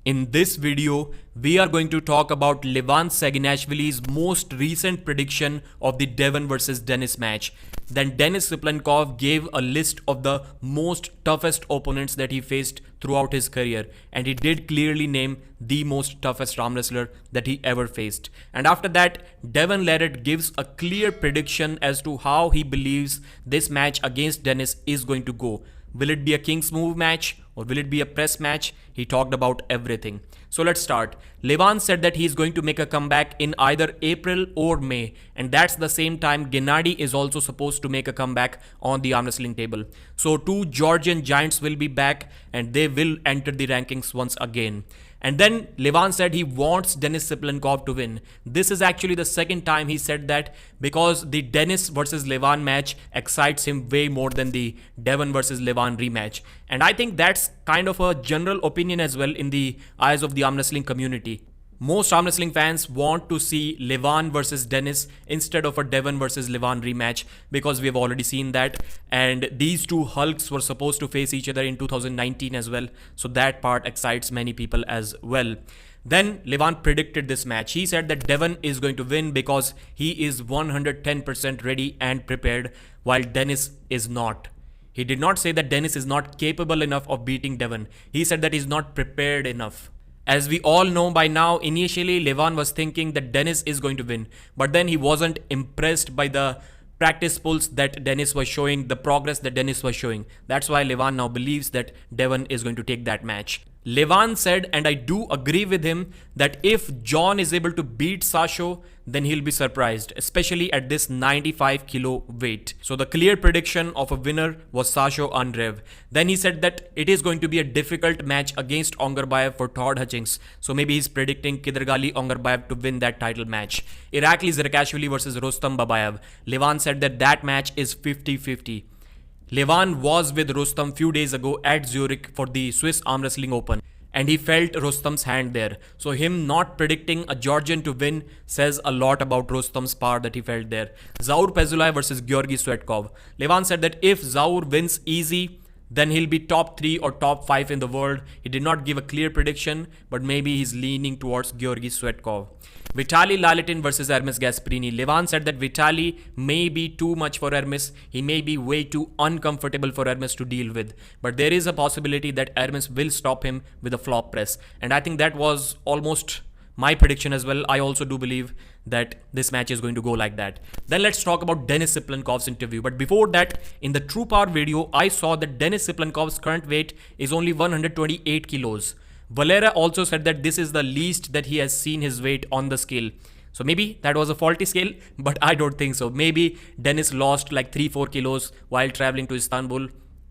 In this video, we are going to talk about Levan Saginashvili's most recent prediction of the Devon versus Denis match. Then Denis Cyplenkov gave a list of the most toughest opponents that he faced throughout his career, and he did clearly name the most toughest arm wrestler that he ever faced. And after that, Devon Larratt gives a clear prediction as to how he believes this match against Denis is going to go. Will it be a King's Move match or will it be a press match? He talked about everything. So let's start. Levan said that he's going to make a comeback in either April or May, and that's the same time Gennady is also supposed to make a comeback on the arm wrestling table. So two Georgian giants will be back and they will enter the rankings once again. And then Levan said he wants Denis Cyplenkov to win. This is actually the second time he said that, because the Denis versus Levan match excites him way more than the Devon versus Levan rematch. And I think that's kind of a general opinion as well in the eyes of the arm wrestling community. Most arm wrestling fans want to see Levan versus Denis instead of a Devon versus Levan rematch, because we have already seen that, and these two Hulks were supposed to face each other in 2019 as well, so that part excites many people as well. Then Levan predicted this match. He said that Devon is going to win because he is 110% ready and prepared, while Denis is not. He did not say that Denis is not capable enough of beating Devon. He said that he's not prepared enough. As we all know by now, initially Levan was thinking that Denis is going to win, but then he wasn't impressed by the practice pulls that Denis was showing, the progress that Denis was showing. That's why Levan now believes that Devon is going to take that match. Levan said, and I do agree with him, that if John is able to beat Sasho, then he'll be surprised, especially at this 95 kilo weight. So the clear prediction of a winner was Sasho Andreev. Then he said that it is going to be a difficult match against Ongarbayev for Todd Hutchings. So maybe he's predicting Kidargali Ongarbayev to win that title match. Irakli Zerkashvili versus Rustam Babayev. Levan said that that match is 50-50. Levan was with Rustam few days ago at Zurich for the Swiss Arm Wrestling Open, and he felt Rustam's hand there. So him not predicting a Georgian to win says a lot about Rustam's power that he felt there. Zaur Pezulay versus Georgi Swetkov. Levan said that if Zaur wins easy, then he'll be top 3 or top 5 in the world. He did not give a clear prediction, but maybe he's leaning towards Georgi Swetkov. Vitaly Lalitin versus Hermes Gasparini. Levan said that Vitaly may be too much for Hermes. He may be way too uncomfortable for Hermes to deal with. But there is a possibility that Hermes will stop him with a flop press. And I think that was almost my prediction as well. I also do believe that this match is going to go like that. Then let's talk about Denis Cyplenkov's interview. But before that, in the True Power video, I saw that Denis Cyplenkov's current weight is only 128 kilos. Valera also said that this is the least that he has seen his weight on the scale. So maybe that was a faulty scale, but I don't think so. Maybe Denis lost like 3-4 kilos while traveling to Istanbul.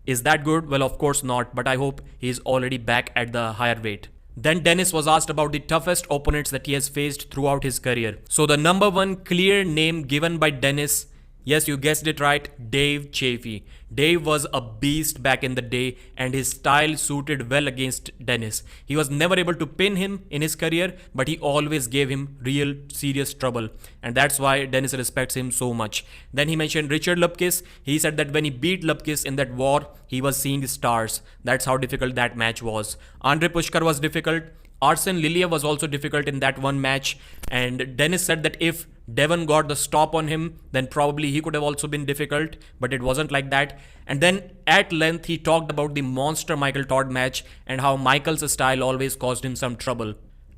Is that good? Well, of course not, but I hope he is already back at the higher weight. Then Denis was asked about the toughest opponents that he has faced throughout his career. So the number one clear name given by Denis, yes, you guessed it right, Dave Chaffee. Dave was a beast back in the day, and his style suited well against Denis. He was never able to pin him in his career, but he always gave him real serious trouble, and that's why Denis respects him so much. Then he mentioned Richard Lupkis. He said that when he beat Lupkis in that war, he was seeing stars. That's how difficult that match was. Andrei Pushkar was difficult. Arsen Liliev was also difficult in that one match, and Denis said that if Devon got the stop on him, then probably he could have also been difficult, but it wasn't like that. And then at length he talked about the monster Michael Todd match and how Michael's style always caused him some trouble.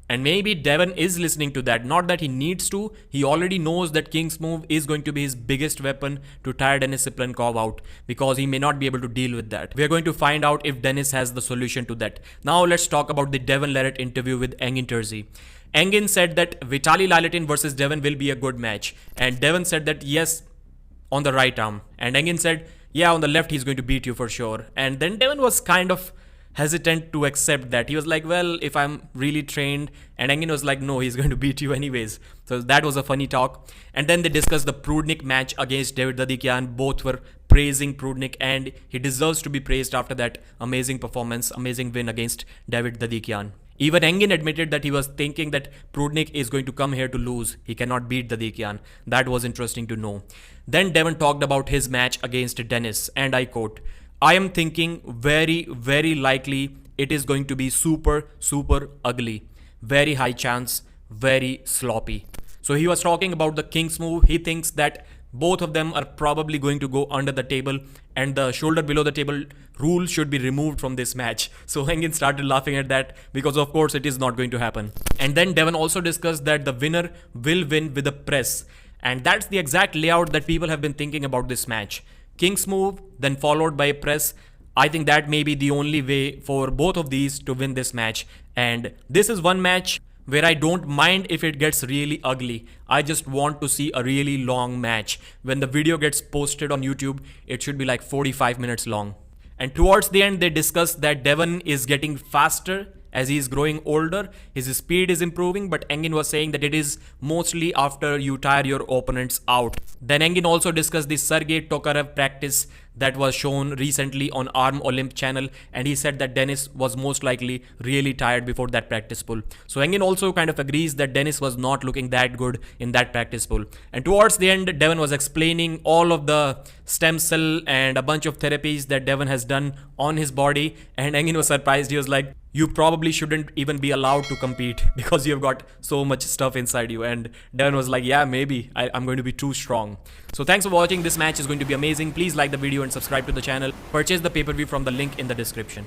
And maybe Devon is listening to that. Not that he needs to. He already knows that King's Move is going to be his biggest weapon to tire Denis Cyplenkov out, because he may not be able to deal with that. We are going to find out if Denis has the solution to that. Now let's talk about the Devon Larratt interview with Engin Terzi. Engin said that Vitaly Lalitin versus Devon will be a good match. And Devon said that yes, on the right arm. And Engin said, yeah, on the left he's going to beat you for sure. And then Devon was kind of hesitant to accept that. He was like, well, if I'm really trained. And Engin was like, no, he's going to beat you anyways. So that was a funny talk. And then they discussed the Prudnik match against David Dadikian. Both were praising Prudnik, and he deserves to be praised after that amazing performance, amazing win against David Dadikian. Even Engin admitted that he was thinking that Prudnik is going to come here to lose. He cannot beat Dadikian. That was interesting to know. Then Devon talked about his match against Denis, and I quote, I am thinking very likely it is going to be super, super ugly. Very high chance, very sloppy. So he was talking about the king's move. He thinks that both of them are probably going to go under the table and the shoulder below the table rule should be removed from this match. So Engin started laughing at that because of course it is not going to happen. And then Devon also discussed that the winner will win with a press. And that's the exact layout that people have been thinking about this match. King's move, then followed by a press. I think that may be the only way for both of these to win this match. And this is one match where I don't mind if it gets really ugly. I just want to see a really long match. When the video gets posted on YouTube, it should be like 45 minutes long. And towards the end, they discussed that Devon is getting faster as he is growing older. His speed is improving, but Engin was saying that it is mostly after you tire your opponents out. Then Engin also discussed the Sergey Tokarev practice that was shown recently on ARMWRESTLING channel, and he said that Denis was most likely really tired before that practice pull. So Engin also kind of agrees that Denis was not looking that good in that practice pull. And towards the end, Devon was explaining all of the stem cell and a bunch of therapies that Devon has done on his body, and Engin was surprised. He was like, you probably shouldn't even be allowed to compete because you've got so much stuff inside you. And Devon was like, yeah, maybe I'm going to be too strong. So thanks for watching. This match is going to be amazing. Please like the video and subscribe to the channel. Purchase the pay-per-view from the link in the description.